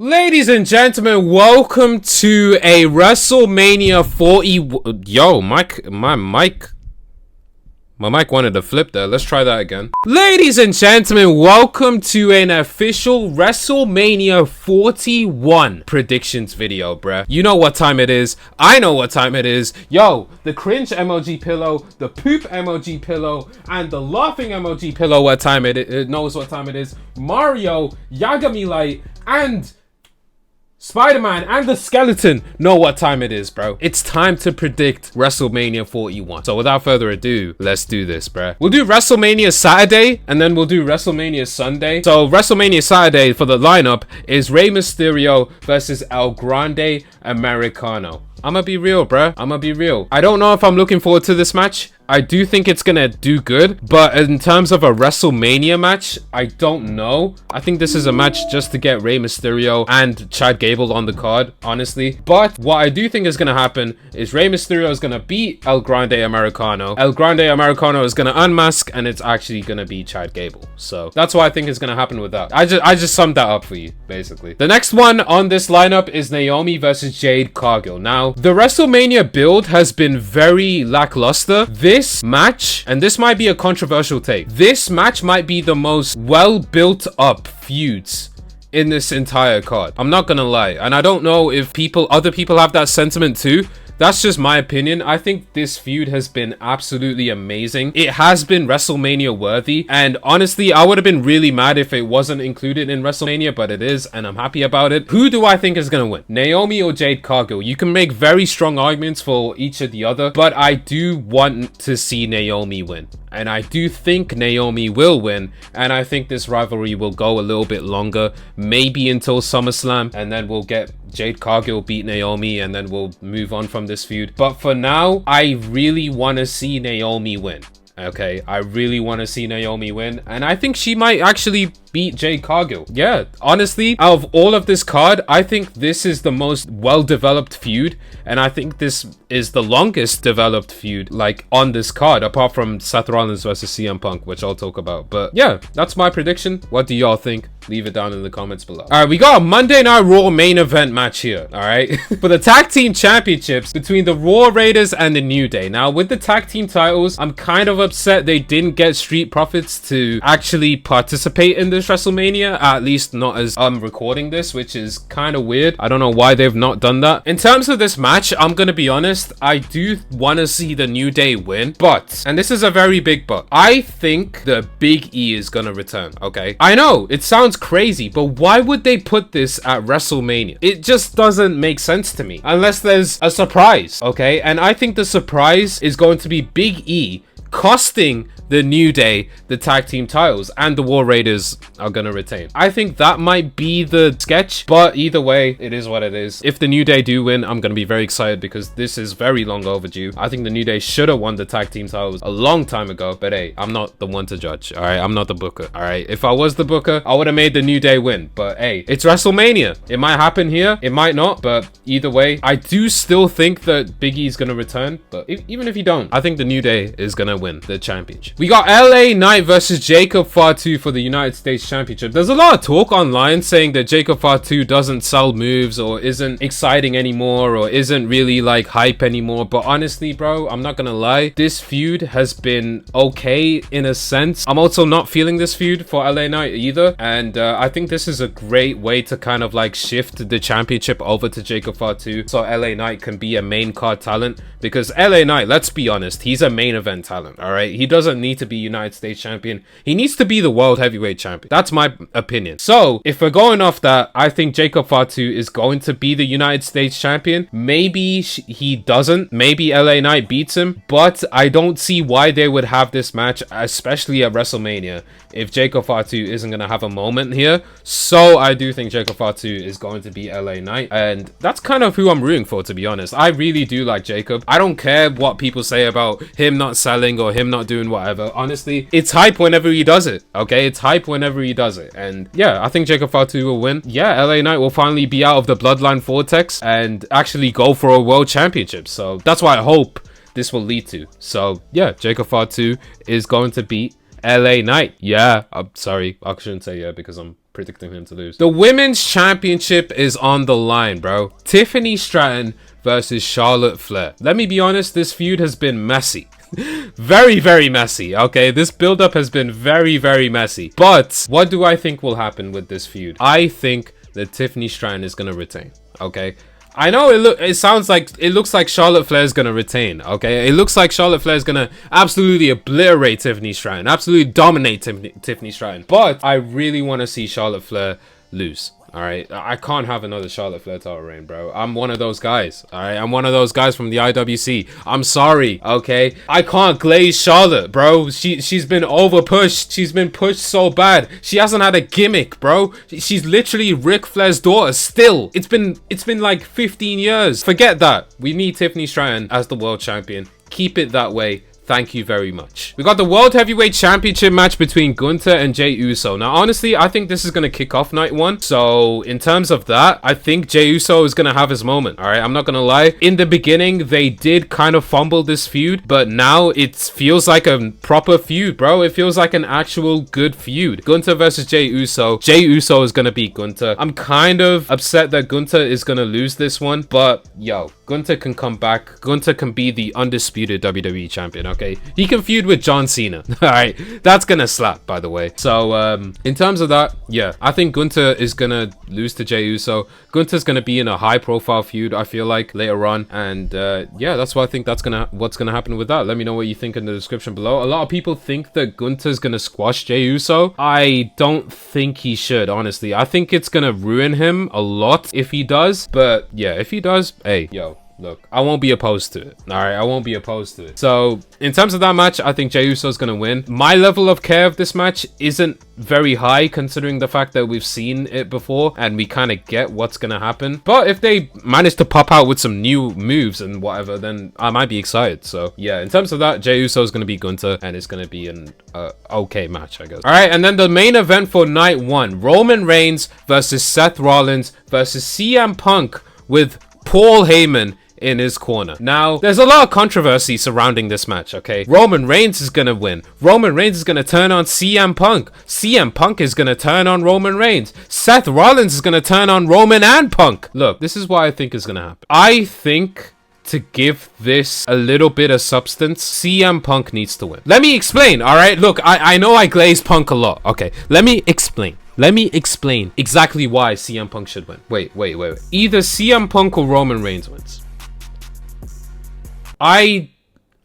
Ladies and gentlemen, welcome to a WrestleMania 40. Yo, my mic wanted to flip there. Let's try that again. Ladies and gentlemen, welcome to an official WrestleMania 41 predictions video, bruh. You know what time it is. I know what time it is. Yo, the cringe emoji pillow, the poop emoji pillow, and the laughing emoji pillow, what time it knows what time it is. Mario, Yagami Light, and Spider-Man and the skeleton know what time it is, bro. It's time to predict WrestleMania 41. So without further ado, let's do this, bro. We'll do WrestleMania Saturday and then we'll do WrestleMania Sunday. So WrestleMania Saturday for the lineup is Rey Mysterio versus El Grande Americano. I'ma be real, bruh. I'ma be real. I don't know if I'm looking forward to this match. I do think it's gonna do good, but in terms of a WrestleMania match, I don't know. I think this is a match just to get Rey Mysterio and Chad Gable on the card, honestly. But what I do think is gonna happen is Rey Mysterio is gonna beat El Grande Americano. El Grande Americano is gonna unmask, and it's actually gonna be Chad Gable. So that's what I think is gonna happen with that. I just summed that up for you, basically. The next one on this lineup is Naomi versus Jade Cargill. Now, the WrestleMania build has been very lackluster. This match, and this might be a controversial take, this match might be the most well built up feuds in this entire card. I'm not gonna lie, and I don't know if other people have that sentiment too. That's just my opinion. I think this feud has been absolutely amazing. It has been WrestleMania worthy, and honestly, I would have been really mad if it wasn't included in WrestleMania, but it is, and I'm happy about it. Who do I think is gonna win? Naomi or Jade Cargill? You can make very strong arguments for each of the other, but I do want to see Naomi win. And I do think Naomi will win, and I think this rivalry will go a little bit longer, maybe until SummerSlam, and then we'll get Jade Cargill beat Naomi, and then we'll move on from this feud. But for now, I really want to see Naomi win. Okay, I really want to see Naomi win, and I think she might actually beat Jade Cargill. Yeah, honestly, out of all of this card, I think this is the most well-developed feud, and I think this is the longest developed feud, like, on this card, apart from Seth Rollins versus CM Punk, which I'll talk about. But yeah, that's my prediction. What do y'all think? Leave it down in the comments below. All right, we got a Monday Night Raw main event match here, all right? For the tag team championships between the Raw Raiders and the New Day. Now, with the tag team titles, I'm kind of upset they didn't get Street Profits to actually participate in this WrestleMania, at least not as I'm recording this, which is kind of weird. I don't know why they've not done that. In terms of this match, I'm gonna be honest, I do want to see the New Day win, but, and this is a very big but, I think the Big E is gonna return, okay? I know, it sounds crazy, but why would they put this at WrestleMania? It just doesn't make sense to me, unless there's a surprise, okay? And I think the surprise is going to be Big E costing the New Day the tag team titles, and the War Raiders are gonna retain. I think that might be the sketch, but either way, it is what it is. If the New Day do win, I'm gonna be very excited because this is very long overdue. I think the New Day should have won the tag team titles a long time ago, but hey, I'm not the one to judge, all right? I'm not the booker, all right? If I was the booker, I would have made the New Day win, but hey, it's WrestleMania. It might happen here, it might not, but either way, I do still think that Big E is gonna return, but even if he don't, I think the New Day is gonna win the championship. We got LA Knight versus Jacob Fatu for the United States Championship. There's a lot of talk online saying that Jacob Fatu doesn't sell moves or isn't exciting anymore or isn't really like hype anymore, but honestly, bro, I'm not gonna lie, this feud has been okay in a sense. I'm also not feeling this feud for LA Knight either, and I think this is a great way to kind of like shift the championship over to Jacob Fatu so LA Knight can be a main card talent, because LA Knight, let's be honest, he's a main event talent, all right? He doesn't need to be United States champion. He needs to be the world heavyweight champion. That's my opinion. So if we're going off that, I think Jacob Fatu is going to be the United States champion. Maybe he doesn't. Maybe LA Knight beats him, but I don't see why they would have this match, especially at WrestleMania, if Jacob Fatu isn't going to have a moment here. So I do think Jacob Fatu is going to be LA Knight, and that's kind of who I'm rooting for, to be honest. I really do like Jacob. I don't care what people say about him not selling or him not doing whatever. Honestly, it's hype whenever he does it, okay? It's hype whenever he does it. And yeah, I think Jacob Fatu will win. Yeah, LA Knight will finally be out of the bloodline vortex and actually go for a world championship. So that's what I hope this will lead to. So yeah, Jacob Fatu is going to beat LA Knight. Yeah, I'm sorry, I shouldn't say yeah because I'm predicting him to lose. The women's championship is on the line, bro. Tiffany Stratton versus Charlotte Flair. Let me be honest, this feud has been messy. Very, very messy. Okay, this build-up has been very, very messy. But what do I think will happen with this feud? I think that Tiffany Stratton is going to retain. Okay, I know it looks like Charlotte Flair is going to retain. Okay, it looks like Charlotte Flair is going to absolutely obliterate Tiffany Stratton, absolutely dominate Tiffany Stratton. But I really want to see Charlotte Flair lose. All right, I can't have another Charlotte Flair title reign, bro. I'm one of those guys. All right, I'm one of those guys from the IWC. I'm sorry, okay? I can't glaze Charlotte, bro. She's been over pushed. She's been pushed so bad. She hasn't had a gimmick, bro. She's literally Ric Flair's daughter still. It's been like 15 years. Forget that. We need Tiffany Stratton as the world champion. Keep it that way. Thank you very much. We got the World Heavyweight Championship match between Gunther and Jay Uso. Now, honestly, I think this is going to kick off night one. So, in terms of that, I think Jay Uso is going to have his moment. All right, I'm not going to lie. In the beginning, they did kind of fumble this feud, but now it feels like a proper feud, bro. It feels like an actual good feud. Gunther versus Jay Uso. Jay Uso is going to beat Gunther. I'm kind of upset that Gunther is going to lose this one, but yo, Gunther can come back. Gunther can be the undisputed WWE champion, okay? He can feud with John Cena. All right, that's gonna slap, by the way. So in terms of that, yeah, I think Gunther is gonna lose to Jay Uso. Gunther's gonna be in a high profile feud, I feel like, later on, and yeah, that's why I think that's what's gonna happen with that. Let me know what you think in the description below. A lot of people think that Gunther's gonna squash Jay Uso. I don't think he should, honestly. I think it's gonna ruin him a lot if he does, but yeah, if he does, hey, yo, look, I won't be opposed to it. All right, I won't be opposed to it. So in terms of that match, I think Jey Uso is going to win. My level of care of this match isn't very high, considering the fact that we've seen it before and we kind of get what's going to happen. But if they manage to pop out with some new moves and whatever, then I might be excited. So yeah, in terms of that, Jey Uso is going to be Gunther, and it's going to be an okay match, I guess. All right, and then the main event for night one, Roman Reigns versus Seth Rollins versus CM Punk with Paul Heyman in his corner. Now, there's a lot of controversy surrounding this match, okay? Roman Reigns is gonna win. Roman Reigns is gonna turn on CM Punk. CM Punk is gonna turn on Roman Reigns. Seth Rollins is gonna turn on Roman and Punk. Look, this is what I think is gonna happen. I think to give this a little bit of substance, CM Punk needs to win. Let me explain, all right? Look, I know I glaze Punk a lot. Okay, let me explain. Let me explain exactly why CM Punk should win. Wait. Either CM Punk or Roman Reigns wins.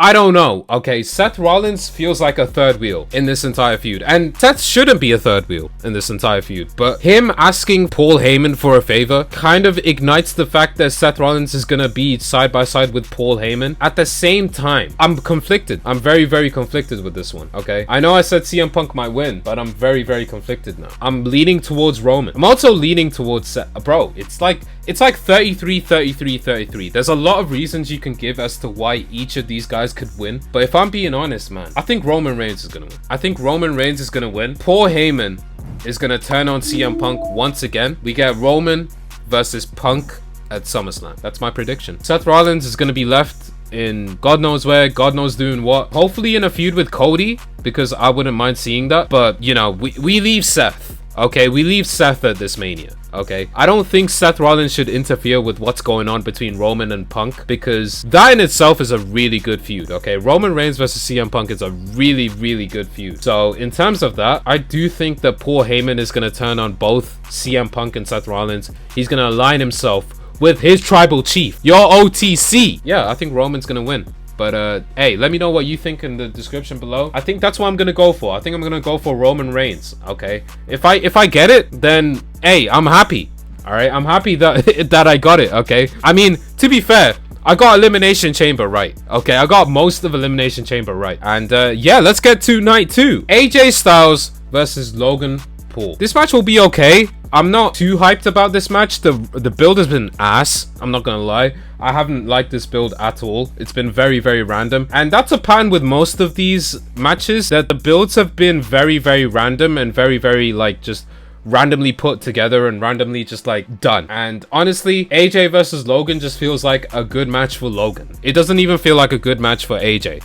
I don't know. Okay, Seth Rollins feels like a third wheel in this entire feud, and Seth shouldn't be a third wheel in this entire feud, but him asking Paul Heyman for a favor kind of ignites the fact that Seth Rollins is gonna be side by side with Paul Heyman. At the same time, I'm conflicted. I'm very, very conflicted with this one, okay? I know I said CM Punk might win, but I'm very, very conflicted now. I'm leaning towards Roman. I'm also leaning towards Seth. Bro, it's like 33, 33, 33. There's a lot of reasons you can give as to why each of these guys could win, but if I'm being honest, man, I think Roman Reigns is gonna win. I think Roman Reigns is gonna win. Paul Heyman is gonna turn on CM Punk once again. We get Roman versus Punk at SummerSlam. That's my prediction. Seth Rollins is gonna be left in God knows where, God knows doing what. Hopefully in a feud with Cody, because I wouldn't mind seeing that. But you know, we leave Seth. Okay, we leave Seth at this Mania. Okay, I don't think Seth Rollins should interfere with what's going on between Roman and Punk, because that in itself is a really good feud. Okay, Roman Reigns versus CM Punk is a really, really good feud. So in terms of that, I do think that Paul Heyman is going to turn on both CM Punk and Seth Rollins. He's going to align himself with his tribal chief, your OTC. Yeah, I think Roman's going to win. But hey, let me know what you think in the description below. I think that's what I'm gonna go for. I think I'm gonna go for Roman Reigns. Okay, if I get it, then hey, I'm happy. All right, I'm happy that that I got it. Okay, I mean, to be fair, I got Elimination Chamber right. Okay, I got most of Elimination Chamber right. And yeah, let's get to night two. AJ Styles versus Logan Paul. This match will be okay. I'm not too hyped about this match. The build has been ass. I'm not gonna lie. I haven't liked this build at all. It's been very, very random. And that's a pattern with most of these matches, that the builds have been very, very random and very, very like just randomly put together and randomly just like done. And honestly, AJ versus Logan just feels like a good match for Logan. It doesn't even feel like a good match for AJ.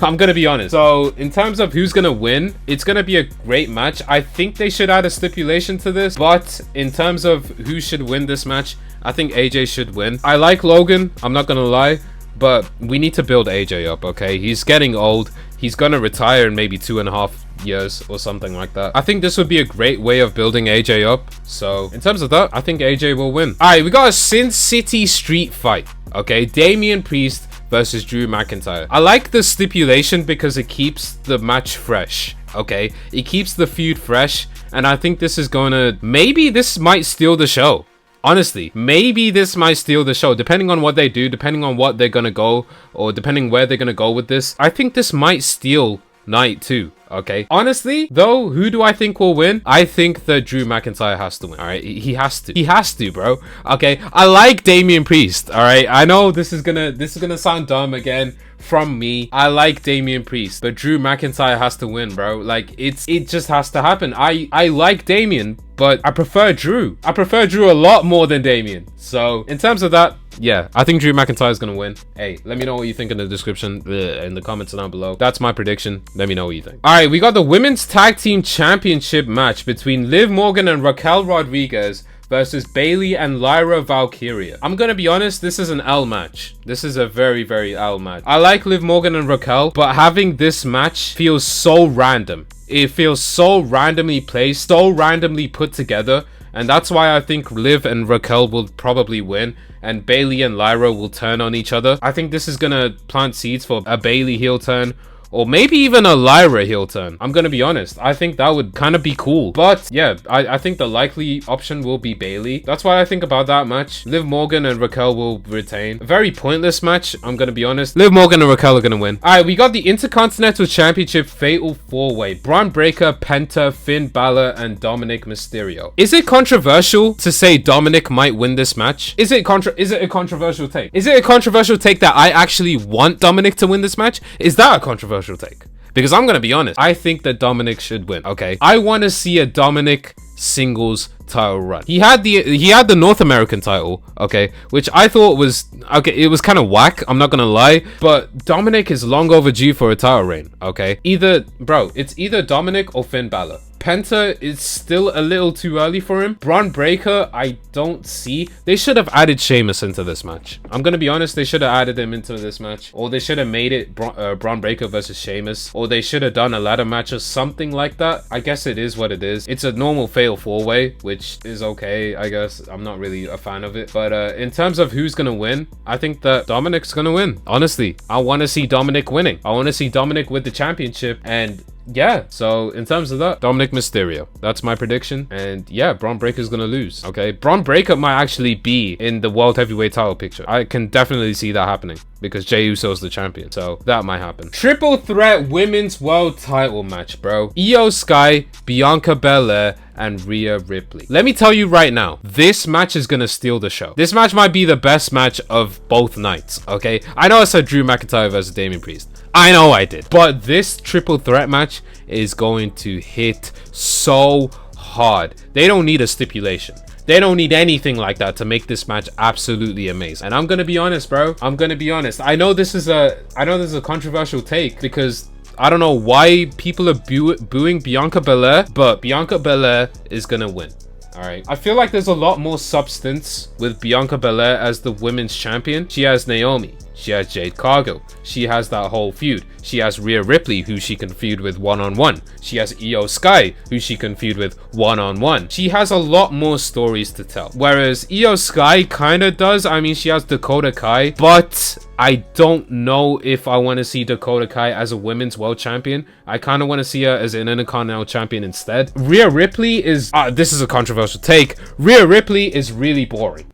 I'm gonna be honest. So in terms of who's gonna win, it's gonna be a great match. I think they should add a stipulation to this, but in terms of who should win this match, I think AJ should win. I like Logan, I'm not gonna lie, but we need to build AJ up, okay? He's getting old. He's gonna retire in maybe 2.5 years or something like that. I think this would be a great way of building AJ up. So in terms of that, I think AJ will win. All right, we got a Sin City street fight, okay? Damian Priest versus Drew McIntyre. I like the stipulation because it keeps the match fresh, okay? It keeps the feud fresh, and I think this is gonna, maybe this might steal the show. Honestly, maybe this might steal the show, depending on what they do, depending on what they're gonna go, or depending where they're gonna go with this. I think this might steal night 2. Okay, honestly though, who do I think will win? I think that Drew McIntyre has to win. All right, he has to, bro. Okay, I like Damian Priest. All right, I know this is gonna sound dumb again from me. I like Damian Priest, but Drew McIntyre has to win, bro. Like it just has to happen. I like Damian, but I prefer Drew. I prefer Drew a lot more than Damian. So in terms of that, yeah, I think Drew McIntyre is gonna win. Hey, let me know what you think in the description, in the comments down below. That's my prediction. Let me know what you think. All right, we got the Women's Tag Team Championship match between Liv Morgan and Raquel Rodriguez versus Bayley and Lyra Valkyria. I'm gonna be honest, this is an L match. This is a very, very L match. I like Liv Morgan and Raquel, but having this match feels so random. It feels so randomly placed, so randomly put together. And that's why I think Liv and Raquel will probably win, and Bayley and Lyra will turn on each other. I think this is gonna plant seeds for a Bayley heel turn, or maybe even a Lyra heel turn. I'm gonna be honest, I think that would kind of be cool. But yeah, I think the likely option will be Bayley. That's what I think about that match. Liv Morgan and Raquel will retain. A very pointless match, I'm gonna be honest. Liv Morgan and Raquel are gonna win. Alright, we got the Intercontinental Championship Fatal 4-Way. Braun Breaker, Penta, Finn Balor, and Dominic Mysterio. Is it controversial to say Dominic might win this match? Is it a controversial take? Is it a controversial take that I actually want Dominic to win this match? Is that a controversial take? Because I'm gonna be honest, I think that Dominic should win. Okay, I want to see a Dominic singles title run. He had the North American title, okay, which I thought was okay. It was kind of whack, I'm not gonna lie, but Dominic is long overdue for a title reign. Okay, it's either Dominic or Finn Balor. Penta is still a little too early for him. Braun Breaker, I don't see. They should have added Sheamus into this match. I'm gonna be honest, they should have added him into this match, or they should have made it Braun Breaker versus Sheamus, or they should have done a ladder match or something like that. I guess it is what it is. It's a normal fatal 4-way, which is okay, I guess. I'm not really a fan of it, but in terms of who's gonna win, I think that Dominic's gonna win. Honestly, I want to see Dominic winning. I want to see Dominic with the championship, and yeah, so in terms of that, Dominic Mysterio, that's my prediction. And yeah, Braun Breaker's gonna lose. Okay, Braun Breaker might actually be in the World Heavyweight title picture. I can definitely see that happening because Jay Uso is the champion, so that might happen. Triple threat women's world title match, bro. Io Sky, Bianca Belair, and Rhea Ripley. Let me tell you right now, this match is gonna steal the show. This match might be the best match of both nights. Okay, I know I said Drew McIntyre versus Damian Priest. I know I did, but this triple threat match is going to hit so hard. They don't need a stipulation. They don't need anything like that to make this match absolutely amazing. And I'm gonna be honest, bro. I'm gonna be honest. I know this is a controversial take because I don't know why people are booing Bianca Belair, but Bianca Belair is gonna win. All right, I feel like there's a lot more substance with Bianca Belair as the women's champion. She has Naomi. She has Jade Cargill. She has that whole feud. She has Rhea Ripley, who she can feud with one-on-one. She has Io Sky, who she can feud with one-on-one. She has a lot more stories to tell. Whereas Io Sky kind of does. I mean, she has Dakota Kai, but I don't know if I want to see Dakota Kai as a women's world champion. I kind of want to see her as an Intercontinental champion instead. Rhea Ripley is, this is a controversial take. Rhea Ripley is really boring.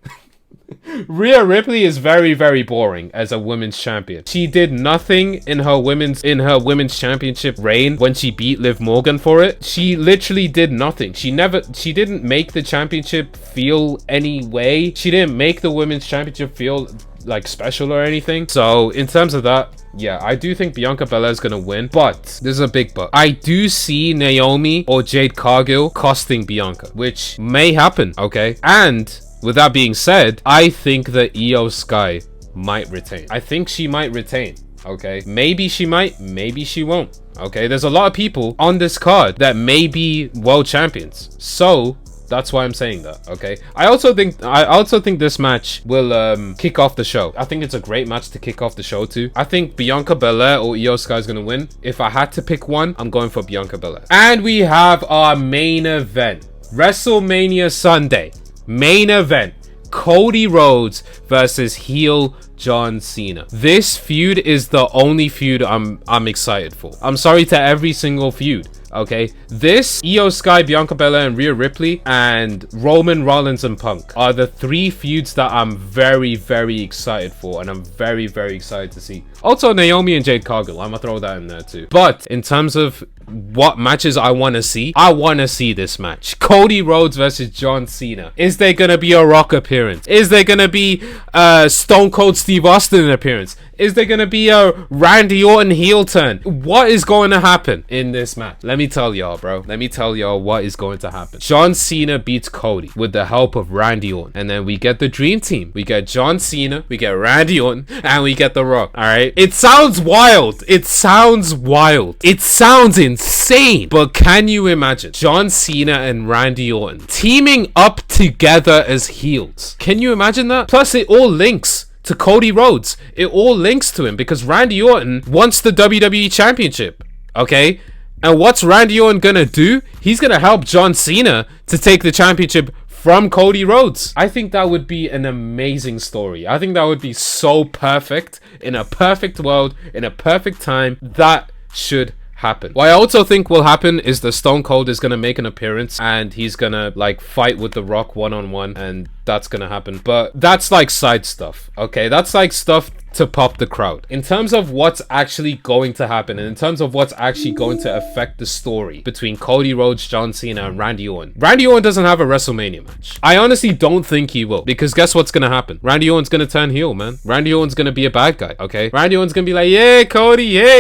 Rhea Ripley is very, very boring as a women's champion. She did nothing in her women's championship reign when she beat Liv Morgan for it. She literally did nothing. She didn't make the championship feel any way. She didn't make the women's championship feel like special or anything. So in terms of that, yeah, I do think Bianca Belair is gonna win, but there's a big but. I do see Naomi or Jade Cargill costing Bianca, which may happen, okay? And with that being said, I think that Io Sky might retain. I think she might retain, okay? Maybe she might, maybe she won't, okay? There's a lot of people on this card that may be world champions, so that's why I'm saying that, okay? I also think this match will kick off the show. I think it's a great match to kick off the show too. I think Bianca Belair or Io Sky is gonna win. If I had to pick one, I'm going for Bianca Belair. And we have our main event, WrestleMania Sunday. Main event, Cody Rhodes versus heel John Cena. This feud is the only feud I'm excited for. I'm sorry to every single feud, okay? This, Io Sky, Bianca Belair, and Rhea Ripley, and Roman, Rollins, and Punk are the 3 feuds that I'm very, very excited for, and I'm very, very excited to see. Also, Naomi and Jade Cargill, I'm gonna throw that in there too. But in terms of what matches I want to see, I want to see this match. Cody Rhodes versus John Cena. Is there gonna be a Rock appearance? Is there gonna be Stone Cold Steve Austin appearance? Is there gonna be a Randy Orton heel turn? What is going to happen in this match? Let me tell y'all, bro. Let me tell y'all what is going to happen. John Cena beats Cody with the help of Randy Orton, and then we get the dream team. We get John Cena, we get Randy Orton, and we get The Rock. All right, it sounds wild. It sounds wild. It sounds insane. But can you imagine John Cena and Randy Orton teaming up together as heels? Can you imagine that? Plus, it all links to Cody Rhodes. It all links to him because Randy Orton wants the WWE Championship, okay? And what's Randy Orton gonna do? He's gonna help John Cena to take the championship from Cody Rhodes. I think that would be an amazing story. I think that would be so perfect. In a perfect world, in a perfect time, that should happen. What I also think will happen is the Stone Cold is gonna make an appearance and he's gonna like fight with The Rock one-on-one, and that's gonna happen. But that's like side stuff, okay? That's like stuff to pop the crowd. In terms of what's actually going to happen, and in terms of what's actually going to affect the story between Cody Rhodes, John Cena, and Randy Orton. Randy Orton doesn't have a WrestleMania match. I honestly don't think he will, because guess what's gonna happen? Randy Orton's gonna turn heel, man. Randy Orton's gonna be a bad guy, okay? Randy Orton's gonna be like, yeah,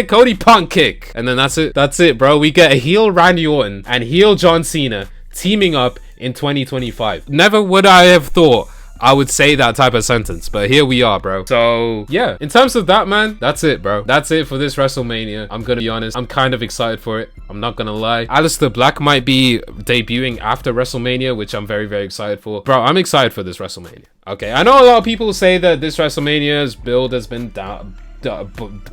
Cody punk kick. And then that's it. That's it, bro. We get a heel Randy Orton and heel John Cena teaming up in 2025. Never would I have thought I would say that type of sentence, but here we are, bro. So yeah, in terms of that, man, that's it, bro. That's it for this WrestleMania. I'm gonna be honest, I'm kind of excited for it. I'm not gonna lie. Aleister Black might be debuting after WrestleMania, which I'm very, very excited for. Bro, I'm excited for this WrestleMania. Okay, I know a lot of people say that this WrestleMania's build has been down,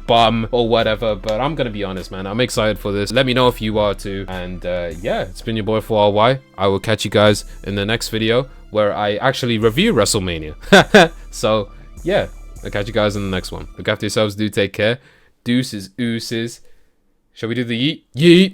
bum or whatever, but I'm gonna be honest, man. I'm excited for this. Let me know if you are too. And yeah, it's been your boy Wwe. I will catch you guys in the next video where I actually review WrestleMania. So yeah, I'll catch you guys in the next one. Look after yourselves. Do take care. Deuces, ooses. Shall we do the yeet? Yeet.